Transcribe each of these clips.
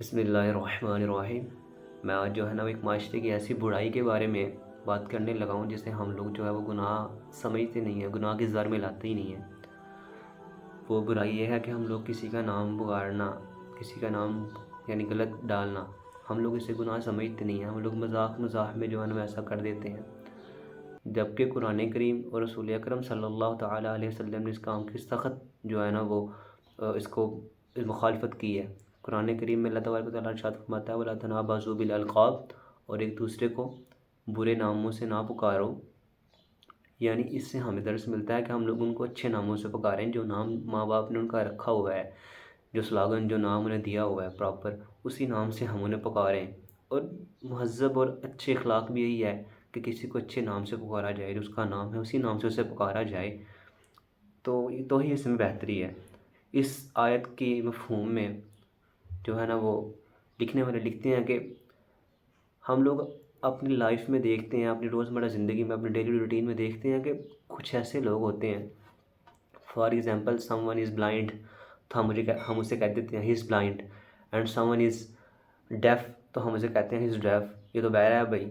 بسم اللہ الرحمن الرحیم۔ میں آج جو ہے نا ایک معاشرے کی ایسی برائی کے بارے میں بات کرنے لگا ہوں جسے ہم لوگ جو ہے وہ گناہ سمجھتے نہیں ہیں، گناہ کی زر میں لاتے ہی نہیں ہیں۔ وہ برائی یہ ہے کہ ہم لوگ کسی کا نام پکارنا، کسی کا نام یعنی غلط ڈالنا، ہم لوگ اسے گناہ سمجھتے نہیں ہیں۔ ہم لوگ مذاق میں جو ہے نا ایسا کر دیتے ہیں، جبکہ قرآن کریم اور رسول اکرم صلی اللہ تعالیٰ علیہ وسلم نے اس کام کی سخت جو ہے نا وہ اس کو مخالفت کی ہے۔ قرآن کریم میں اللہ تبارک و تعالیٰ ارشاد فرماتا ہے وَلَا تَنَابَزُوا بِالْأَلْقَابِ، اور ایک دوسرے کو برے ناموں سے نہ پکارو۔ یعنی اس سے ہمیں درس ملتا ہے کہ ہم لوگ ان کو اچھے ناموں سے پکاریں، جو نام ماں باپ نے ان کا رکھا ہوا ہے، جو سلاغن جو نام انہیں دیا ہوا ہے پراپر، اسی نام سے ہم انہیں پکاریں۔ اور مہذب اور اچھے اخلاق بھی یہی ہے کہ کسی کو اچھے نام سے پکارا جائے، جو اس کا نام ہے اسی نام سے اسے پکارا جائے، تو ہی اس میں بہتری ہے۔ اس آیت کی مفہوم میں جو ہے نا وہ لکھنے والے لکھتے ہیں کہ ہم لوگ اپنی لائف میں دیکھتے ہیں، اپنی روزمرہ زندگی میں، اپنی ڈیلی روٹین میں دیکھتے ہیں کہ کچھ ایسے لوگ ہوتے ہیں، for example someone is blind, تو ہم اسے کہہ دیتے ہیں he is blind, and someone is deaf, تو ہم اسے کہتے ہیں ہی از ڈیف، یہ تو بہرا ہے بھائی۔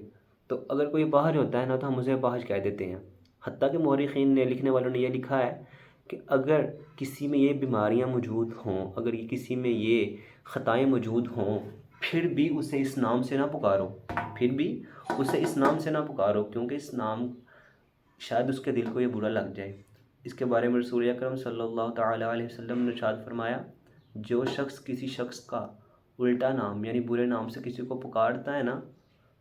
تو اگر کوئی باہر ہوتا ہے نا تو ہم اسے باہر کہہ دیتے ہیں۔ حتیٰ کہ مورخین نے، لکھنے والوں نے یہ لکھا ہے کہ اگر کسی میں یہ بیماریاں موجود ہوں، اگر کسی میں یہ خطائیں موجود ہوں، پھر بھی اسے اس نام سے نہ پکارو، پھر بھی اسے اس نام سے نہ پکارو، کیونکہ اس نام شاید اس کے دل کو یہ برا لگ جائے۔ اس کے بارے میں رسول اکرم صلی اللہ تعالیٰ علیہ وسلم نے ارشاد فرمایا، جو شخص کسی شخص کا الٹا نام یعنی برے نام سے کسی کو پکارتا ہے نا،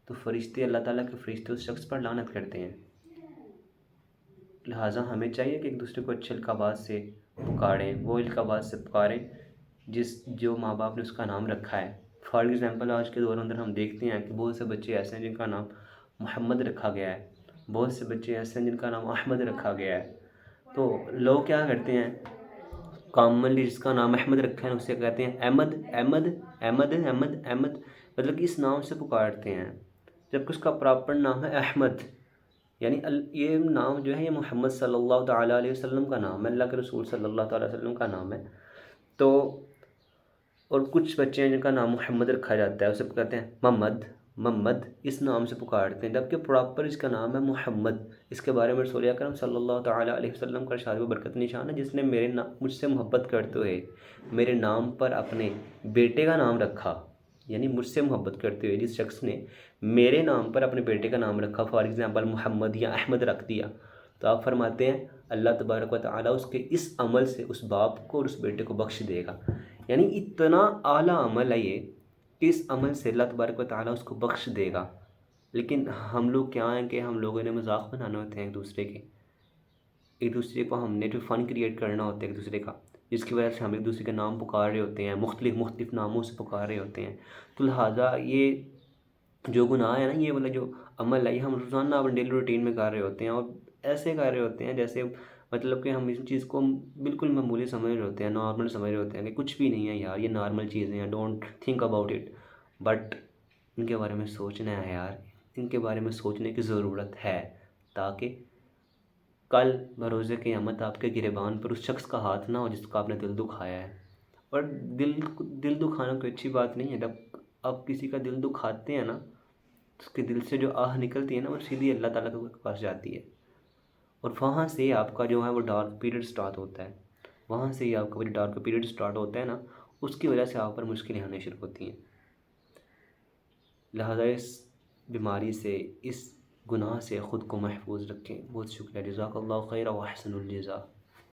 تو فرشتے، اللہ تعالیٰ کے فرشتے اس شخص پر لعنت کرتے ہیں۔ لہٰذا ہمیں چاہیے کہ ایک دوسرے کو اچھے القابات سے پکاریں، وہ القابات سے پکاریں جو ماں باپ نے اس کا نام رکھا ہے۔ فار ایگزامپل آج کے دور اندر ہم دیکھتے ہیں کہ بہت سے بچے ایسے ہیں جن کا نام محمد رکھا گیا ہے، بہت سے بچے ایسے ہیں جن کا نام احمد رکھا گیا ہے۔ تو لوگ کیا کرتے ہیں، کامنلی جس کا نام احمد رکھا ہے اسے کہتے ہیں احمد احمد احمد احمد احمد، مطلب کہ اس نام سے پکارتے ہیں، جبکہ اس کا پراپر نام ہے احمد۔ یعنی یہ نام جو ہے یہ محمد صلی اللہ تعالیٰ علیہ وسلم کا نام ہے، اللہ کے رسول صلی اللہ تعالیٰ علیہ وسلم کا نام ہے۔ تو اور کچھ بچے ہیں جن کا نام محمد رکھا جاتا ہے، اسے کہتے ہیں محمد محمد، اس نام سے پکارتے ہیں، جبکہ پراپر اس کا نام ہے محمد۔ اس کے بارے میں رسول اکرم صلی اللہ تعالیٰ علیہ وسلم کا ارشاد و برکت نشان ہے، جس نے مجھ سے محبت کرتے ہوئے میرے نام پر اپنے بیٹے کا نام رکھا، یعنی مجھ سے محبت کرتے ہوئے جس شخص نے میرے نام پر اپنے بیٹے کا نام رکھا، فار ایگزامپل محمد یا احمد رکھ دیا، تو آپ فرماتے ہیں اللہ تبارک و تعالیٰ اس کے اس عمل سے اس باپ کو اور اس بیٹے کو بخش دے گا۔ یعنی اتنا اعلیٰ عمل ہے یہ کہ اس عمل سے اللہ تبارک و تعالیٰ اس کو بخش دے گا۔ لیکن ہم لوگ کیا ہیں کہ ہم لوگوں نے مذاق بنانے ہوتے ہیں ایک دوسرے کو ہم نے جو فن کریٹ کرنا ہوتا ہے ایک دوسرے کا، جس کی وجہ سے ہم ایک دوسرے کے نام پکار رہے ہوتے ہیں، مختلف ناموں سے پکار رہے ہوتے ہیں۔ تو لہٰذا یہ جو گناہ ہے نا، یہ والا جو عمل ہے، یہ ہم روزانہ اپنے ڈیلی روٹین میں کر رہے ہوتے ہیں، اور ایسے کر رہے ہوتے ہیں جیسے مطلب کہ ہم اس چیز کو بالکل معمولی سمجھ رہے ہوتے ہیں، نارمل سمجھ رہے ہوتے ہیں کہ کچھ بھی نہیں ہے یار، یہ نارمل چیزیں ہیں، don't think about it. But in کے بارے میں سوچنا ہے یار، ان کے بارے میں سوچنے کی ضرورت ہے، تاکہ کل بروز قیامت آپ کے گریبان پر اس شخص کا ہاتھ نہ ہو جس کا آپ نے دل دکھایا ہے۔ اور دل دکھانا کوئی اچھی بات نہیں ہے، جب آپ کسی کا دل دکھاتے ہیں نا، اس کے دل سے جو آہ نکلتی ہے نا، وہ سیدھی اللہ تعالیٰ کے پاس جاتی ہے، اور وہاں سے آپ کا جو ہے وہ ڈارک پیریڈ سٹارٹ ہوتا ہے، وہاں سے ہی آپ کا وہ ڈارک پیریڈ سٹارٹ ہوتا ہے نا، اس کی وجہ سے آپ پر مشکلیں آنے شروع ہوتی ہیں۔ لہٰذا اس بیماری سے، اس گناہ سے خود کو محفوظ رکھیں۔ بہت شکریہ، جزاک اللہ خیر و احسن الجزا۔